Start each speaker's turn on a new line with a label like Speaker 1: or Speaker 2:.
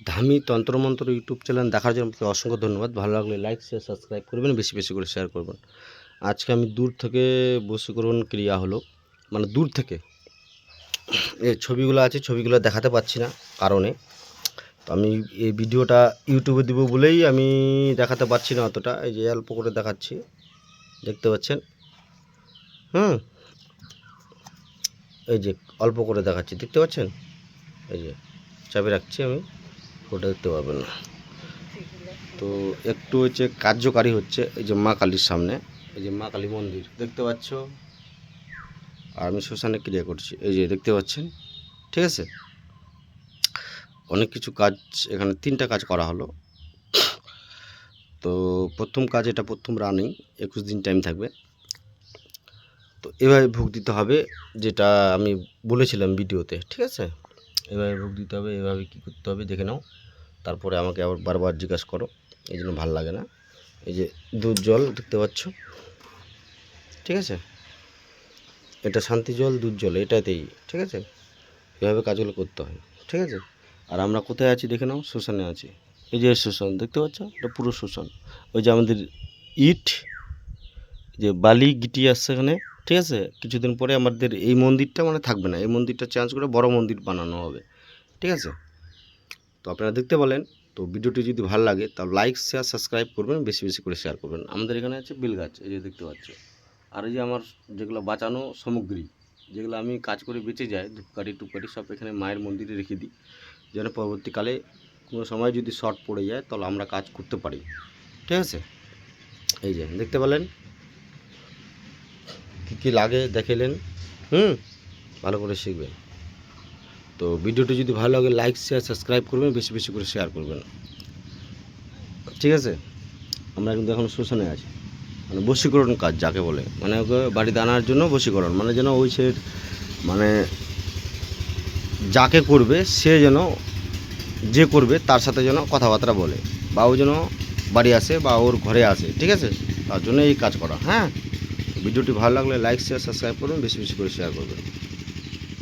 Speaker 1: ধামি তন্ত্রমন্ত্র YouTube channel দেখার জন্য আপনাকে অসংখ্য ধন্যবাদ। ভালো লাগলে লাইক শেয়ার সাবস্ক্রাইব করবেন, বেশি বেশি করে শেয়ার করবেন। আজকে আমি দূর থেকে বশীকরণ ক্রিয়া হলো, মানে দূর থেকে এই ছবিগুলো আছে, ছবিগুলো দেখাতে পাচ্ছি না কারণে। তো আমি এই ভিডিওটা ইউটিউবে দেবো বলেই আমি দেখাতে পারছি না অতটা। এই যে অল্প করে দেখাচ্ছি, দেখতে পাচ্ছেন। এই যে অল্প করে দেখাচ্ছি, দেখতে পাচ্ছেন। এই যে চাবি রাখছি আমি, ওটা দেখতে পারবেন না। তো একটু হচ্ছে কার্যকারী হচ্ছে এই যে মা কালীর সামনে, এই যে মা কালী মন্দির দেখতে পাচ্ছ, আর আমি শ্মশানে ক্রিয়া করছি, এই যে দেখতে পাচ্ছেন। ঠিক আছে, অনেক কিছু কাজ এখানে, 3টা কাজ করা হলো। তো প্রথম কাজ এটা, প্রথম রানিং 21 দিন টাইম থাকবে। তো এভাবে ভোগ দিতে হবে, যেটা আমি বলেছিলাম ভিডিওতে। ঠিক আছে, এভাবে ভোগ দিতে হবে, এভাবে কী করতে হবে দেখে নাও, তারপরে আমাকে আবার বারবার জিজ্ঞাসা করো, এই জন্য ভালো লাগে না। এই যে দুধ জল দেখতে পাচ্ছ, ঠিক আছে, এটা শান্তি জল, দুধ জল, এটাতেই। ঠিক আছে, এভাবে কাজগুলো করতে হয়। ঠিক আছে, আর আমরা কোথায় আছি দেখে নাও, শ্মশানে আছি। এই যে শ্মশান দেখতে পাচ্ছ, এটা পুরো শ্মশান। ওই যে আমাদের ইট, যে বালি গিটি আসছে এখানে। ঠিক আছে, কিছুদিন পরে আমাদের এই মন্দিরটা মানে থাকবে না, এই মন্দিরটা চেঞ্জ করে বড় মন্দির বানানো হবে। ঠিক আছে, তো আপনারা দেখতে বলেন। তো ভিডিওটি যদি ভালো লাগে তাহলে লাইক শেয়ার সাবস্ক্রাইব করবেন, বেশি বেশি করে শেয়ার করবেন। আমাদের এখানে আছে বেল গাছ, এই যে দেখতে পাচ্ছ। আর এই যে আমার যেগুলো বাঁচানো সামগ্রী, যেগুলো আমি কাজ করে বেঁচে যায়, ধূপকাঠি টুপকাঠি সব এখানে মায়ের মন্দিরে রেখে দিই, যেন পরবর্তীকালে কোনো সময় যদি শর্ট পড়ে যায় তাহলে আমরা কাজ করতে পারি। ঠিক আছে, এই যে দেখতে পেলেন কী কী লাগে দেখালেন। ভালো করে শিখবেন। তো ভিডিওটি যদি ভালো লাগে লাইক শেয়ার সাবস্ক্রাইব করবেন, বেশি বেশি করে শেয়ার করবেন। ঠিক আছে, আমরা কিন্তু এখন শ্মশানে আছি, মানে বশীকরণ কাজ যাকে বলে, মানে ওকে বাড়িতে আনার জন্য বশীকরণ, মানে যেন ওই সে মানে যাকে করবে সে যেন, যে করবে তার সাথে যেন কথাবার্তা বলে, বা ও যেন বাড়ি আসে বা ওর ঘরে আসে। ঠিক আছে, তার জন্য এই কাজ করা। হ্যাঁ, ভিডিওটি ভালো লাগলে লাইক শেয়ার সাবস্ক্রাইব করবেন, বেশি বেশি করে শেয়ার করবেন।